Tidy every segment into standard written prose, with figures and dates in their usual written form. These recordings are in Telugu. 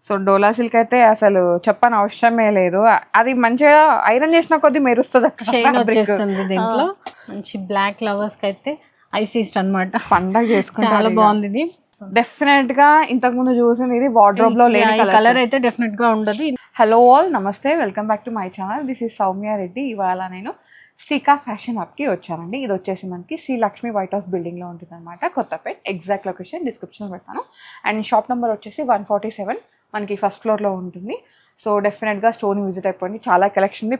సో డోలా సిల్క్ అయితే అసలు చెప్పని అవసరమే లేదు. అది మంచిగా ఐరన్ చేసిన కొద్ది మెరుస్తుంది. షైన్ వచ్చేస్తుంది దీంట్లో. మంచి బ్లాక్ లవర్స్ కి అయితే ఐ ఫీస్ట్ అన్నమాట. పండగ చేసుకుంటే చాలా బాగుంది ఇది. డెఫినెట్ గా ఇంతకు ముందు చూసింది ఇది వార్డ్రోబ్ లో లేని కలర్ అయితే డెఫినెట్ గా ఉండదు. హలో ఆల్, నమస్తే, welcome back to my channel. This is Soumya Reddy. ఇవాళ నేను శ్రీకా ఫ్యాషన్ హబ్కి వచ్చానండి. ఇది వచ్చేసి మనకి శ్రీ లక్ష్మి వైట్ హౌస్ బిల్డింగ్లో ఉంటుంది అనమాట, కొత్తపేట్. ఎగ్జాక్ట్ లొకేషన్ డిస్క్రిప్షన్లో పెడతాను. అండ్ షాప్ నెంబర్ వచ్చేసి 147 మనకి ఫస్ట్ ఫ్లోర్లో ఉంటుంది. సో డెఫినెట్గా స్టోర్ని విజిట్ అయిపోయింది. చాలా కలెక్షన్ ఉంది.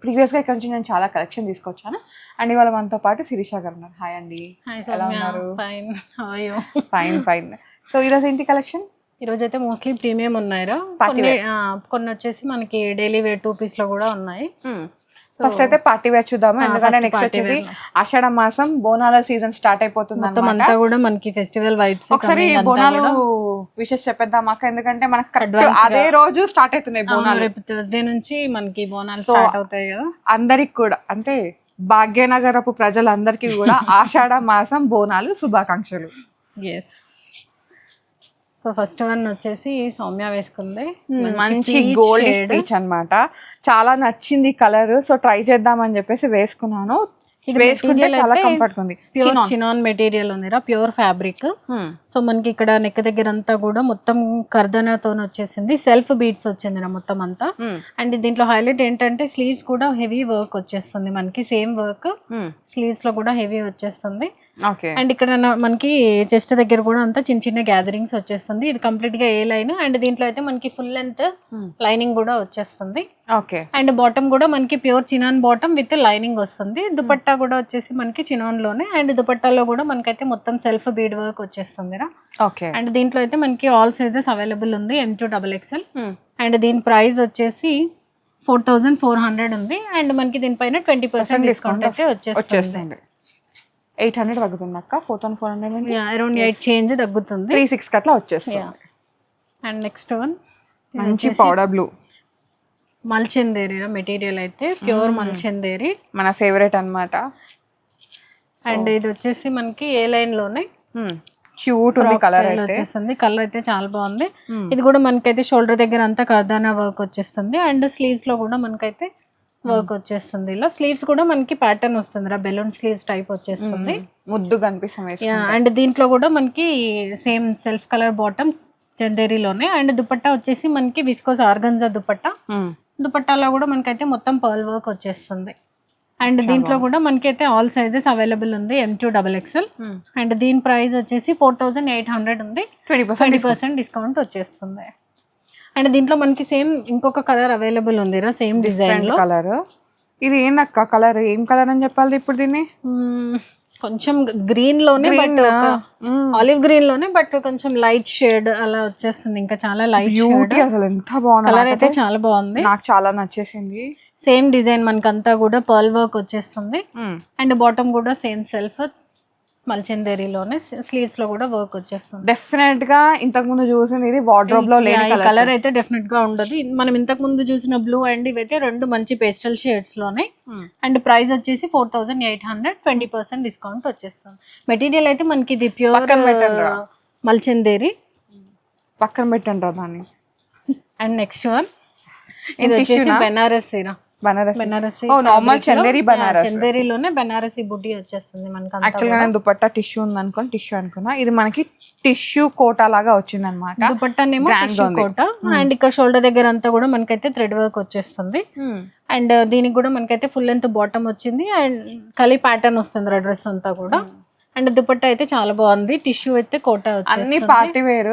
ప్రీవియస్గా ఇక్కడ నుంచి నేను చాలా కలెక్షన్ తీసుకొచ్చాను. అండ్ ఇవాళ మనతో పాటు శిరీష గారు ఉన్నారు. హాయ్ అండి, ఎలా ఉన్నారు? ఫైన్. సో ఈరోజు ఏంటి కలెక్షన్? ఈరోజు అయితే మోస్ట్లీ ప్రీమియం ఉన్నాయిరా. కొన్ని వచ్చేసి మనకి డైలీ వేర్ 2 పీస్ లో కూడా ఉన్నాయి. ఫస్ట్ అయితే పార్టీ వేర్ చూద్దాము, ఎందుకంటే నెక్స్ట్ వచ్చేసి ఆషాఢ మాసం బోనాల సీజన్ స్టార్ట్ అయిపోతుంది అంతా కూడా మనకి ఫెస్టివల్ వైబ్స్. ఒకసారి బోనాలు విషెస్ చెప్పేద్దాం అక్క, ఎందుకంటే మనకు అదే రోజు స్టార్ట్ అవుతున్నాయి బోనాలు. రేపు థర్స్డే నుంచి మనకి బోనాలు స్టార్ట్ అవుతాయి కదా. అందరికి కూడా అంటే భాగ్యనగరపు ప్రజలందరికీ కూడా ఆషాఢ మాసం బోనాలు శుభాకాంక్షలు. ఎస్. సో ఫస్ట్ వన్ వచ్చేసి సౌమ్య వేసుకుంది, మంచి గోల్డ్ స్టిచ్ అన్నమాట. చాలా నచ్చింది కలర్, సో ట్రై చేద్దామని చెప్పేసి వేసుకున్నాను. వేసుకుంటే చాలా కంఫర్ట్ ఉంది. ప్యూర్ చినాన్ మెటీరియల్ ఉందిరా, ప్యూర్ ఫ్యాబ్రిక్. సో మనకి ఇక్కడ నెక్ దగ్గర అంతా కూడా మొత్తం కర్దనాతో వచ్చేసింది, సెల్ఫ్ బీట్స్ వచ్చింది మొత్తం అంతా. అండ్ దీంట్లో హైలైట్ ఏంటంటే స్లీవ్స్ కూడా హెవీ వర్క్ వచ్చేస్తుంది మనకి, సేమ్ వర్క్ స్లీవ్స్ లో కూడా హెవీ వచ్చేస్తుంది. అండ్ ఇక్కడ మనకి చెస్ట్ దగ్గర కూడా అంతా చిన్న చిన్న గ్యాదరింగ్స్ వచ్చేస్తుంది. ఇది కంప్లీట్ గా ఏ లైన్. అండ్ దీంట్లో అయితే మనకి ఫుల్ లెంత్ లైనింగ్ కూడా వచ్చేస్తుంది. అండ్ బాటమ్ కూడా మనకి pure chinon bottom with lining వస్తుంది. దుపట్టా కూడా వచ్చేసి మనకి చినాన్ లోనే. అండ్ దుపట్టాలో కూడా మనకైతే మొత్తం సెల్ఫ్ బీడ్ వర్క్ వచ్చేస్తుంది. అండ్ దీంట్లో అయితే మనకి ఆల్ సైజెస్ అవైలబుల్ ఉంది, M2XXL. అండ్ దీని ప్రైస్ వచ్చేసి 4400 ఉంది. అండ్ మనకి దీనిపైన 20% డిస్కౌంట్ అయితే వచ్చేస్తుంది. 800 తగ్గుతుంది అక్క. 4400 అరౌండ్ 8 చేంజ్ తగ్గుతుంది. 36 అట్లా వచ్చేస్తుంది. అండ్ నెక్స్ట్ వన్ మంచి పౌడర్ బ్లూ మల్చందేరి మెటీరియల్ అయితే ప్యూర్ మల్చందేరి, మన ఫేవరెట్ అన్నమాట. అండ్ ఇది వచ్చేసి మనకి ఏ లైన్ లోనే క్యూట్ ఉంది కలర్ వచ్చేస్తుంది. కలర్ అయితే చాలా బాగుంది. ఇది కూడా మనకైతే షోల్డర్ దగ్గర అంతా కర్దానా వర్క్ వచ్చేస్తుంది. అండ్ స్లీవ్స్ లో కూడా మనకైతే వర్క్ వచ్చేస్తుంది. ఇలా స్లీవ్స్ కూడా మనకి ప్యాటర్న్ వస్తుంది, బెలూన్ స్లీవ్స్ టైప్ వచ్చేస్తుంది, ముద్దుగా అనిపిస్తుంది. అండ్ దీంట్లో కూడా మనకి సేమ్ సెల్ఫ్ కలర్ బాటమ్ చందేరిలోనే. అండ్ దుపట్టా వచ్చేసి మనకి విస్కోస్ ఆర్గన్జా దుపట్టా. దుపట్టాలో కూడా మనకైతే మొత్తం పర్ల్ వర్క్ వచ్చేస్తుంది. అండ్ దీంట్లో కూడా మనకైతే ఆల్ సైజెస్ అవైలబుల్ ఉంది, M2XXL. అండ్ దీని ప్రైస్ వచ్చేసి 4800 ఉంది, 20% డిస్కౌంట్ వచ్చేస్తుంది. అండ్ దీంట్లో మనకి సేమ్ ఇంకొక కలర్ అవైలబుల్ ఉంది, సేమ్ డిజైన్ లో కలర్. ఇది ఏందక్క కలర్? ఏం కలర్ అని చెప్పాలి ఇప్పుడు దీన్ని? కొంచెం గ్రీన్ లోనే, బట్ ఆలివ్ గ్రీన్ లోనే, బట్ కొంచెం లైట్ షేడ్ అలా వచ్చేస్తుంది. ఇంకా చాలా లైట్ షేడ్. అసలు ఎంత బాగుంది కలర్ అయితే చాలా బాగుంది, నాకు చాలా నచ్చేసింది. సేమ్ డిజైన్ మనకంతా కూడా పర్ల్ వర్క్ వచ్చేస్తుంది. అండ్ బాటమ్ కూడా సేమ్ సెల్ఫ్ మల్చందేరిలోనే, స్లీవ్స్ లో కూడా వర్క్ వచ్చేస్తుంది. డెఫినెట్ గా ఇంతకు ముందు చూసింది ఇది వార్డ్రోబ్ లో లేని కలర్ అయితే డెఫినెట్ గా ఉండదు. మనం ఇంతకు ముందు చూసిన బ్లూ అండ్ ఇవైతే రెండు మంచి పేస్టల్ షేడ్స్ లోనే. అండ్ ప్రైస్ వచ్చేసి 4800, 20% డిస్కౌంట్ వచ్చేస్తుంది. మెటీరియల్ అయితే మనకి ఇది ప్యూర్ మల్చందేరి. పక్కన పెట్టండి రా దాన్ని. అండ్ నెక్స్ట్ వన్ ఇది వచ్చేసి బెనారసీ. బెనారసీ నార్మల్ చందేరి బనారస్, చందేరిలోనే బెనారసీ బుడ్డి వచ్చేస్తుంది మనకి. యాక్చువల్గా నేను దుపట్టా టిష్యూ ఉంది అనుకోని టిష్యూ అనుకున్నా, ఇది మనకి టిష్యూ కోటా లాగా వచ్చింది అనమాట. దుపట్టానేమో టిష్యూ కోటా. అండ్ ఇక్కడ షోల్డర్ దగ్గర అంతా కూడా మనకైతే థ్రెడ్ వర్క్ వచ్చేస్తుంది. అండ్ దీనికి కూడా మనకైతే ఫుల్ లెంత్ బాటమ్ వచ్చింది. అండ్ కలీ ప్యాటర్న్ వస్తుంది డ్రెస్ అంతా కూడా. అండ్ దుపట్టా అయితే చాలా బాగుంది, టిష్యూ అయితే కోటా అన్ని పార్టీ వేర్.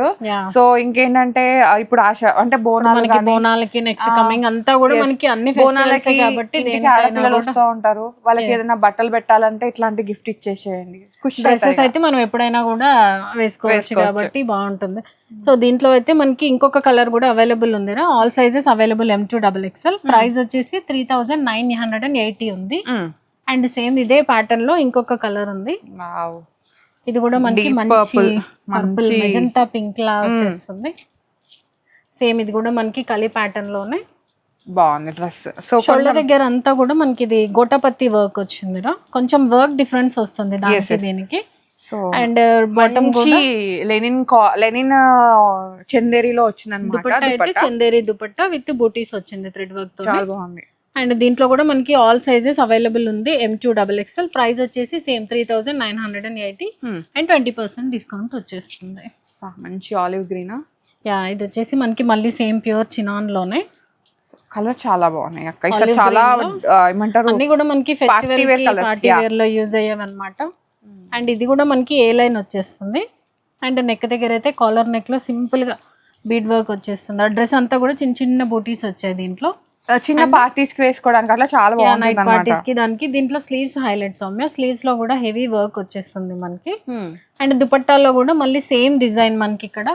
సో ఇంకేంటంటే ఇప్పుడు ఆశ అంటే బోనాలకి నెక్స్ట్ కమింగ్ అంతా కూడా మనకి అన్ని బోనాలకి కాబట్టి ఆడపిల్లలు వస్తూ ఉంటారు, వాళ్ళకి ఏదైనా బట్టలు పెట్టాలంటే ఇట్లాంటి గిఫ్ట్ ఇచ్చేసేయండి. డ్రెస్సెస్ అయితే మనం ఎప్పుడైనా కూడా వేసుకోవచ్చు కాబట్టి బాగుంటుంది. సో దీంట్లో అయితే మనకి ఇంకొక కలర్ కూడా అవైలబుల్ ఉంది, all sizes available, M2XXL. Price వచ్చేసి 3980 ఉంది. అండ్ సేమ్ ఇదే ప్యాటర్న్ లో ఇంకొక కలర్ ఉంది, ఇది కూడా మనకి మంచి పర్పుల్ మెజంతా పింక్ లా వచ్చేస్తుంది. సేమ్ ఇది కూడా మనకి కలీ ప్యాటర్న్ లోనే బాగుంది డ్రెస్. సో షోల్డర్ దగ్గర అంతా కూడా మనకి ఇది గోటాపత్తి వర్క్ వచ్చింది, కొంచెం వర్క్ డిఫరెన్స్ వస్తుంది దానికి దీనికి. సో అండ్ బాటమ్ మంచి కూడా లెనిన్ చందేరిలో వచ్చింది అనమాట. దుపట్టా అయితే చందేరి దుపట్టా విత్ బూటీస్ వచ్చింది థ్రెడ్ వర్క్ తో. చాలా బాగుంది. అండ్ దీంట్లో కూడా మనకి ఆల్ సైజెస్ అవైలబుల్ ఉంది. M2XXL ప్రైస్ వచ్చేసి సేమ్ 3980 అండ్ 20% డిస్కౌంట్ వచ్చేస్తుంది. మంచి ఆలివ్ గ్రీన్. యా, ఇది వచ్చేసి మనకి మళ్ళీ సేమ్ ప్యూర్ చినాన్ లోనే. కలర్ చాలా బాగున్నాయి అక్క. ఈసారి చాలా ఏమంటారు అన్ని కూడా మనకి ఫెస్టివల్ పార్టీ వేర్ లో యూజ్ అయ్యేవి అనమాట. అండ్ ఇది కూడా మనకి ఏ లైన్ వచ్చేస్తుంది. అండ్ నెక్ దగ్గర అయితే కాలర్ నెక్ లో సింపుల్ గా బీడ్ వర్క్ వచ్చేస్తుంది. ఆ డ్రెస్ అంతా కూడా చిన్న చిన్న బూటీస్ వచ్చాయి దీంట్లో. చిన్న పార్టీస్ కి వేసుకోవడానికి అట్లా చాలా బాగుంది. నైట్ పార్టీస్ కి దానికి దీంట్లో స్లీవ్స్ హైలైట్స్ సౌమ్య. స్లీవ్స్ లో కూడా హెవీ వర్క్ వచ్చేస్తుంది మనకి. అండ్ దుపట్టాలో కూడా మళ్ళీ సేమ్ డిజైన్ మనకి ఇక్కడ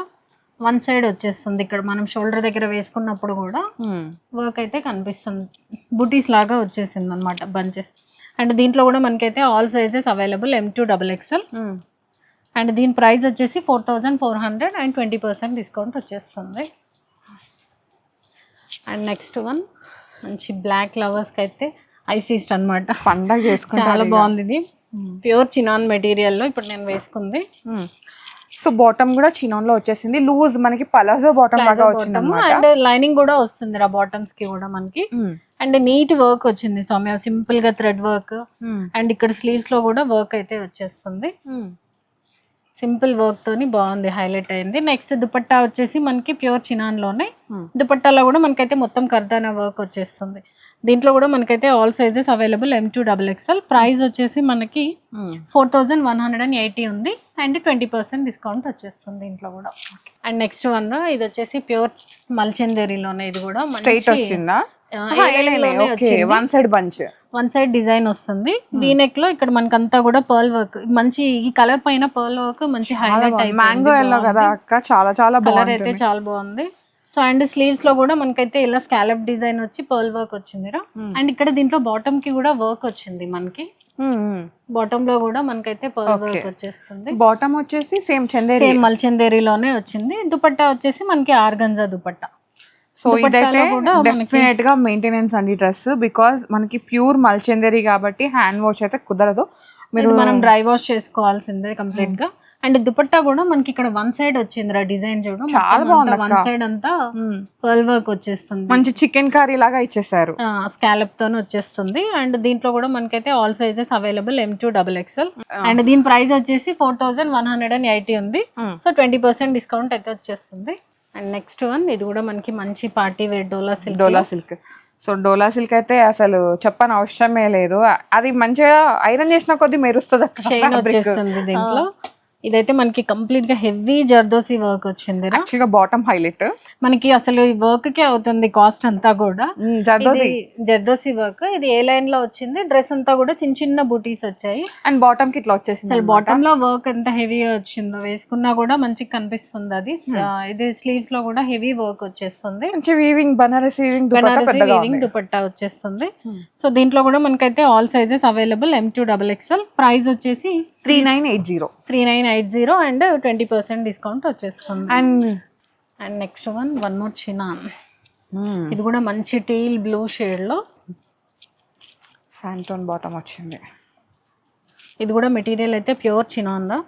వన్ సైడ్ వచ్చేస్తుంది. ఇక్కడ మనం షోల్డర్ దగ్గర వేసుకున్నప్పుడు కూడా వర్క్ అయితే కనిపిస్తుంది. బుటీస్ లాగా వచ్చేసింది అనమాట బంచెస్. అండ్ దీంట్లో కూడా మనకైతే all sizes available M2XXL. And దీని ప్రైస్ వచ్చేసి 4400 అండ్ 20% డిస్కౌంట్ వచ్చేస్తుంది. అండ్ నెక్స్ట్ వన్ మంచి బ్లాక్ లవర్స్కి అయితే ఐ ఫీస్ట్ అనమాట. పండగ చేసుకుంటే చాలా బాగుంది. ఇది ప్యూర్ చినాన్ మెటీరియల్లో ఇప్పుడు నేను వేసుకుంది. సో బాటమ్ కూడా చినాన్ లో వచ్చేసింది. లూజ్ మనకి పలాజో బాటమ్ లాగా వచ్చింది అన్నమాట. అండ్ లైనింగ్ కూడా వస్తుంది ఆ బాటమ్స్ కి కూడా మనకి. అండ్ నీట్ వర్క్ వచ్చింది సౌమ్య, సింపుల్ గా థ్రెడ్ వర్క్. అండ్ ఇక్కడ స్లీవ్స్ లో కూడా వర్క్ అయితే వచ్చేస్తుంది. సింపుల్ వర్క్ తోని బాగుంది, హైలైట్ అయింది. నెక్స్ట్ దుపట్టా వచ్చేసి మనకి ప్యూర్ చినాన్ లోనే. దుపట్టాలో కూడా మనకైతే మొత్తం కర్దానా వర్క్ వచ్చేస్తుంది. దీంట్లో కూడా మనకైతే all sizes available M2XXL. Price వచ్చేసి మనకి 4180 ఉంది అండ్ 20% డిస్కౌంట్ వచ్చేస్తుంది దీంట్లో కూడా. అండ్ నెక్స్ట్ వన్ ఇది వచ్చేసి ప్యూర్ మల్చందేరిలోనే. ఇది కూడా స్ట్రైట్ వచ్చిందా? One side bunch, one side design వస్తుంది. వీనెక్ లో ఇక్కడ మనకంతా కూడా పర్ల్ వర్క్. మంచి ఈ కలర్ పైన పర్ల్ వర్క్ మంచి హైలైట్ అయిపోయింది. మ్యాంగో ఎల్లో కదా అక్క, చాలా చాలా కలర్ అయితే చాలా బాగుంది. సో అండ్ స్లీవ్స్ లో కూడా మనకైతే ఇలా స్కాలప్ డిజైన్ వచ్చి పర్ల్ వర్క్ వచ్చింది. అండ్ ఇక్కడ దీంట్లో బాటమ్ కి కూడా వర్క్ వచ్చింది మనకి. బాటమ్ లో కూడా మనకైతే పర్ల్ వర్క్ వచ్చేస్తుంది. బాటమ్ వచ్చేసి సేమ్ మల్చందేరిలోనే వచ్చింది. దుపట్టా వచ్చేసి మనకి ఆర్గంజా దుపట్టా. సో ఇదైతే డెఫినెట్ గా మెయింటెనెన్స్ అండి డ్రెస్. బికాస్ మనకి ప్యూర్ మల్చందేరి కాబట్టి హ్యాండ్ వాష్ అయితే కుదరదు, మనం డ్రై వాష్ చేసుకోవాల్సిందే కంప్లీట్ గా. అండ్ దుపట్టా కూడా మనకి ఇక్కడ వన్ సైడ్ వచ్చింది డిజైన్ చూడడం చాలా బాగుంది. వన్ సైడ్ అంతా పర్ల్ వర్క్ వచ్చేస్తుంది. మంచి చికెన్ కర్రీ లాగా ఇచ్చేసారు, స్కాలప్ తోనే వచ్చేస్తుంది. అండ్ దీంట్లో కూడా మనకైతే all sizes available M2XXL. And దీని ప్రైస్ వచ్చేసి 4180 ఉంది. సో 20% డిస్కౌంట్ అయితే వచ్చేస్తుంది. అండ్ నెక్స్ట్ వన్ ఇది కూడా మనకి మంచి పార్టీ వేర్ డోలా సిల్క్. సో డోలా సిల్క్ అయితే అసలు చెప్పని అవసరమే లేదు. అది మంచిగా ఐరన్ చేసిన కొద్ది మెరుస్తుంది, షైన్ వచ్చేస్తుంది దీంట్లో. ఇదైతే మనకి కంప్లీట్ గా హెవీ జర్దోసి వర్క్ వచ్చింది. యాక్చువల్గా బాటమ్ హైలైట్ మనకి అసలు ఈ వర్క్ కే అవుతుంది కాస్ట్ అంతా కూడా. జర్దోసి వర్క్ ఇది ఏ లైన్ లో వచ్చింది. డ్రెస్ అంతా కూడా చిన్న చిన్న బూటీస్ వచ్చాయి. అండ్ బాటమ్ కి ఇట్లా వచ్చేసింది. అసలు బాటమ్ లో వర్క్ ఎంత హెవీగా వచ్చిందో వేసుకున్నా కూడా మంచిగా కనిపిస్తుంది అది. ఇది స్లీవ్స్ లో కూడా హెవీ వర్క్ వచ్చేస్తుంది. బనారసి వీవింగ్ దుపట్టా వచ్చేస్తుంది. సో దీంట్లో కూడా మనకైతే all sizes available M2XXL. Price వచ్చేసి 3980 అండ్ 20% డిస్కౌంట్ వచ్చేస్తుంది. And next one more chinon. ఇది కూడా మంచి టీల్ బ్లూ షేడ్ లో శాంటోన్ బాటమ్ వచ్చింది. ఇది కూడా మెటీరియల్ అయితే ప్యూర్ చినాన్ లో.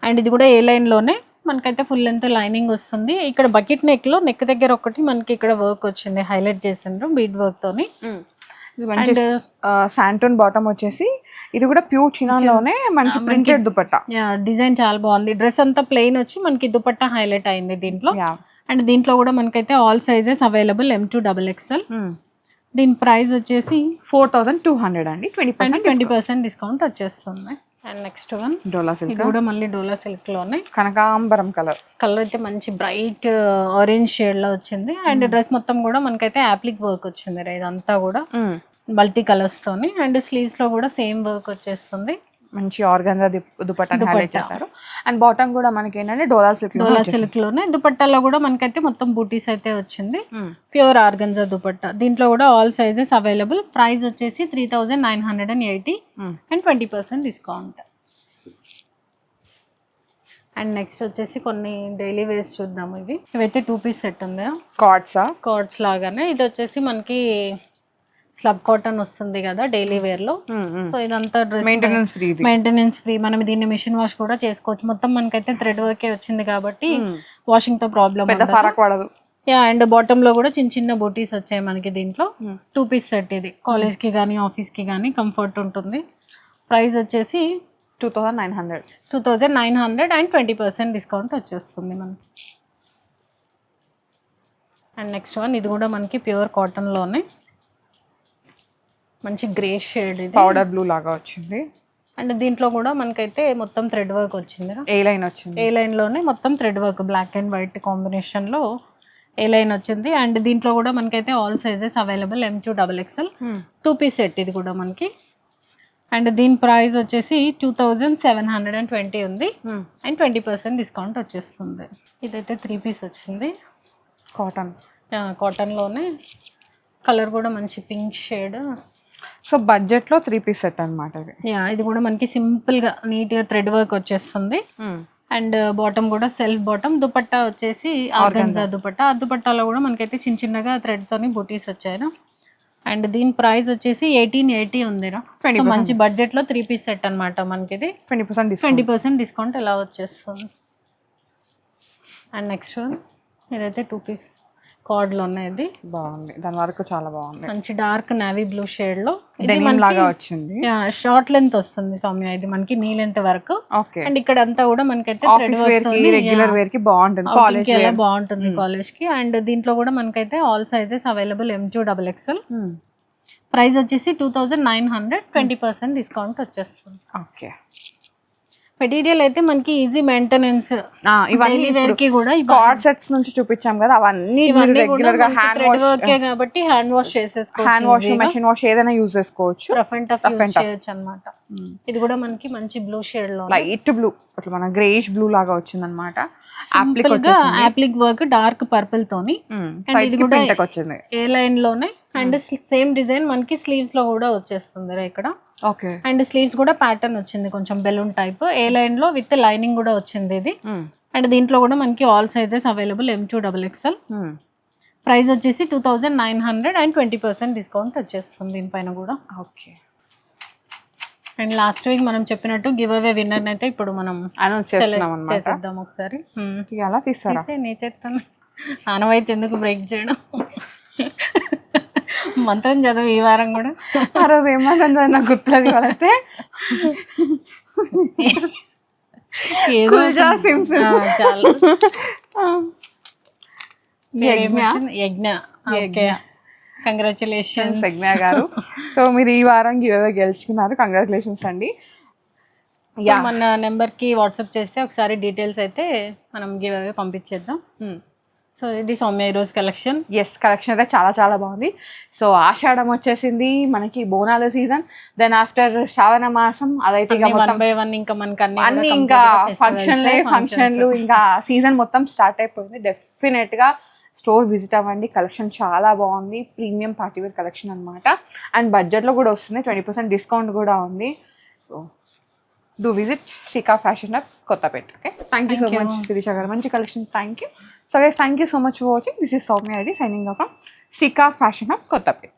అండ్ ఇది కూడా ఏ లైన్ లోనే మనకైతే ఫుల్ లెంత్ లైనింగ్ వస్తుంది. ఇక్కడ బకెట్ నెక్ లో నెక్ దగ్గర ఒకటి మనకి ఇక్కడ వర్క్ వచ్చింది, హైలైట్ చేసిండ్రు బీడ్ వర్క్ తోని. అండ్ శాంటోన్ బాటమ్ వచ్చేసి ఇది కూడా ప్యూర్ చినాన్ లోనే మనకి ప్రింటెడ్ దుపట్టా. డిజైన్ చాలా బాగుంది. డ్రెస్ అంతా ప్లెయిన్ వచ్చి మనకి దుపట్టా హైలైట్ అయింది దీంట్లో. అండ్ దీంట్లో కూడా మనకైతే ఆల్ సైజెస్ అవైలబుల్ M2XXL. దీని ప్రైస్ వచ్చేసి 4200 అండి. 20% డిస్కౌంట్ వచ్చేస్తుంది. And next one dola silk. ఇది కూడా మళ్ళీ డోలా సిల్క్ లోనే కనకాంబరం కలర్ అయితే మంచి బ్రైట్ ఆరెంజ్ షేడ్ లో వచ్చింది. అండ్ డ్రెస్ మొత్తం కూడా మనకైతే యాప్లిక్ వర్క్ వచ్చింది. ఇదంతా కూడా మల్టీ కలర్స్ తోని. అండ్ స్లీవ్స్ లో కూడా సేమ్ వర్క్ వచ్చేస్తుంది. మంచి ఆర్గంజా దుపట్టాని హైలైట్ చేశారు. అండ్ బాటమ్ కూడా మనకి ఏంటంటే డోలా సిల్క్ లోనే. దుపట్టాలో కూడా మనకైతే మొత్తం బూటీస్ అయితే వచ్చింది. Pure organza dupatta. దీంట్లో కూడా ఆల్ సైజెస్ అవైలబుల్. ప్రైస్ వచ్చేసి 3980 అండ్ 20% డిస్కౌంట్. అండ్ నెక్స్ట్ వచ్చేసి కొన్ని డైలీ వేర్స్ చూద్దాము. ఇవైతే 2 పీస్ సెట్ ఉంది. కార్డ్స్ లాగానే. ఇది వచ్చేసి మనకి స్లబ్ కాటన్ వస్తుంది కదా డైలీ వేర్ లో. సో ఇదంతా డ్రెస్ మెయింటెనెన్స్ ఫ్రీ. మనం దీన్ని మిషన్ వాష్ కూడా చేసుకోవచ్చు. మొత్తం మనకైతే థ్రెడ్ వర్కే వచ్చింది కాబట్టి వాషింగ్ తో ప్రాబ్లం పెద్ద ఫరక్ పడదు. యా, అండ్ బాటమ్ లో కూడా చిన్న చిన్న బూటీస్ వచ్చాయి మనకి దీంట్లో. 2 పీస్ సెట్ ఇది. కాలేజ్ కి కానీ ఆఫీస్ కి కానీ కంఫర్ట్ ఉంటుంది. ప్రైస్ వచ్చేసి 2900 అండ్ 20% డిస్కౌంట్ వచ్చేస్తుంది మనకి. అండ్ నెక్స్ట్ వన్, ఇది కూడా మనకి ప్యూర్ కాటన్ లోనే మంచి గ్రే షేడ్, ఇది పౌడర్ బ్లూ లాగా వచ్చింది. అండ్ దీంట్లో కూడా మనకైతే మొత్తం థ్రెడ్ వర్క్ వచ్చింది. ఏ లైన్ వచ్చింది, ఏ లైన్ లోనే మొత్తం thread work, black and white combination లో ఏ లైన్ వచ్చింది. అండ్ దీంట్లో కూడా మనకైతే all sizes available, M2 XXL 2 piece set ఇది కూడా మనకి. అండ్ దీని ప్రైస్ వచ్చేసి 2720 ఉంది అండ్ 20% డిస్కౌంట్ వచ్చేస్తుంది. ఇదైతే 3 పీస్ వచ్చింది కాటన్, కాటన్లోనే. కలర్ కూడా మంచి పింక్ షేడ్. సో బడ్జెట్లో 3 పీస్ సెట్ అనమాట ఇది. యా, ఇది కూడా మనకి సింపుల్గా నీట్గా థ్రెడ్ వర్క్ వచ్చేస్తుంది. అండ్ బాటమ్ కూడా సెల్ఫ్ బాటమ్. దుపట్టా వచ్చేసి ఆర్గన్జా దుపట్టా. ఆ దుపట్టాలో కూడా మనకైతే చిన్న చిన్నగా థ్రెడ్ తోని బూటీస్ వచ్చాయి. అండ్ దీని ప్రైస్ వచ్చేసి 1880 ఉందిరా. సో మంచి బడ్జెట్ లో 3 పీస్ సెట్ అనమాట మనకి ఇది. 20% డిస్కౌంట్ ఎలా వచ్చేస్తుంది. అండ్ నెక్స్ట్ వన్, ఇదైతే 2 పీస్ కార్డ్ లో ఉన్నది. బాగుంది, దాని వరకు చాలా బాగుంది. మంచి డార్క్ నావీ బ్లూ షేడ్ లో లాగా వచ్చింది. షార్ట్ లెంత్ వస్తుంది సౌమ్య, ఇది మనకి నీ లెంత్ వరకు. అండ్ ఇక్కడ అంతా కూడా మనకైతే రెగ్యులర్ వేర్ కి బాగుంటుంది, కాలేజ్ ఎలా బాగుంటుంది కాలేజ్ కి. అండ్ దీంట్లో కూడా మనకైతే all sizes available, M2 XXL. Price వచ్చేసి 2900, 20% డిస్కౌంట్ వచ్చేస్తుంది. ఓకే. మెటీరియల్ అయితే మనకి ఈజీ మెయింటెనెన్స్. ఇవన్నీ వేర్ కి కూడా కార్డ్ సెట్స్ నుంచి చూపించాం కదా, అవన్నీ రెగ్యులర్ గా హ్యాండ్ వాష్ కాబట్టి హ్యాండ్ వాష్ చేసేసుకోవచ్చు. హ్యాండ్ వాష్, మెషిన్ వాష్ ఏదైనా యూజ్ చేసుకోవచ్చు. రఫ్ అండ్ టఫ్ యూజ్ చేయొచ్చు అన్నమాట. ఇది కూడా మనకి మంచి బ్లూ షేడ్ లో, లైట్ బ్లూ, అట్లా మన గ్రేష్ బ్లూ లాగా వచ్చింది అనమాట. అప్లిక్ వర్క్ డార్క్ పర్పుల్ తోని. వచ్చింది ఏ లైన్ లోనే. అండ్ సేమ్ డిజైన్ మనకి స్లీవ్స్ లో కూడా వచ్చేస్తుంది ఇక్కడ. ఓకే. అండ్ స్లీవ్స్ కూడా ప్యాటర్న్ వచ్చింది కొంచెం బెలూన్ టైప్. ఏ లైన్ లో విత్ లైనింగ్ కూడా వచ్చింది ఇది. అండ్ దీంట్లో కూడా మనకి all sizes available, M2 XXL. Price వచ్చేసి 2900 అండ్ 20% డిస్కౌంట్ వచ్చేస్తుంది దీనిపైన కూడా. ఓకే. అండ్ లాస్ట్ వీక్ మనం చెప్పినట్టు గివ్ అవే విన్నర్ అయితే ఇప్పుడు మనం అనౌన్స్ చేసేద్దాం ఒకసారి. అలా తీస్తారా? నీ చేస్తాను, ఆనవైతే ఎందుకు బ్రేక్ చేయడం. మంత్రం చదువు ఈ వారం కూడా. ఆ రోజు ఏం మంత్రం చదివి నాకు గుర్తులేదు. వాళ్ళైతే చాలా యజ్ఞ. ఓకే, కంగ్రాచులేషన్స్ యజ్ఞ గారు. సో మీరు ఈ వారం గివ్ అవే గెలుచుకున్నారు, కంగ్రాచులేషన్స్ అండి. మన నెంబర్కి వాట్సాప్ చేస్తే ఒకసారి డీటెయిల్స్ అయితే మనం గివ్ అవే పంపించేద్దాం. సో ఇది సౌమ్య ఈరోజు కలెక్షన్. కలెక్షన్ అయితే చాలా చాలా బాగుంది. సో ఆషాఢం వచ్చేసింది, మనకి బోనాల సీజన్. దెన్ ఆఫ్టర్ శ్రావణ మాసం, అదైతే ఇంకా మనకి అన్ని ఇంకా ఫంక్షన్లు, ఇంకా సీజన్ మొత్తం స్టార్ట్ అయిపోయింది. డెఫినెట్గా స్టోర్ విజిట్ అవ్వండి, కలెక్షన్ చాలా బాగుంది. ప్రీమియం పార్టీవేర్ కలెక్షన్ అనమాట. అండ్ బడ్జెట్లో కూడా వస్తుంది, 20% డిస్కౌంట్ కూడా ఉంది. So do visit Srika fashion hub Kothapeta. Okay, thank you so much Sirisha garu, మంచి collection. Thank you. So guys, thank you so much for watching. This is Soumya Reddy signing off from Srika fashion hub Kothapeta.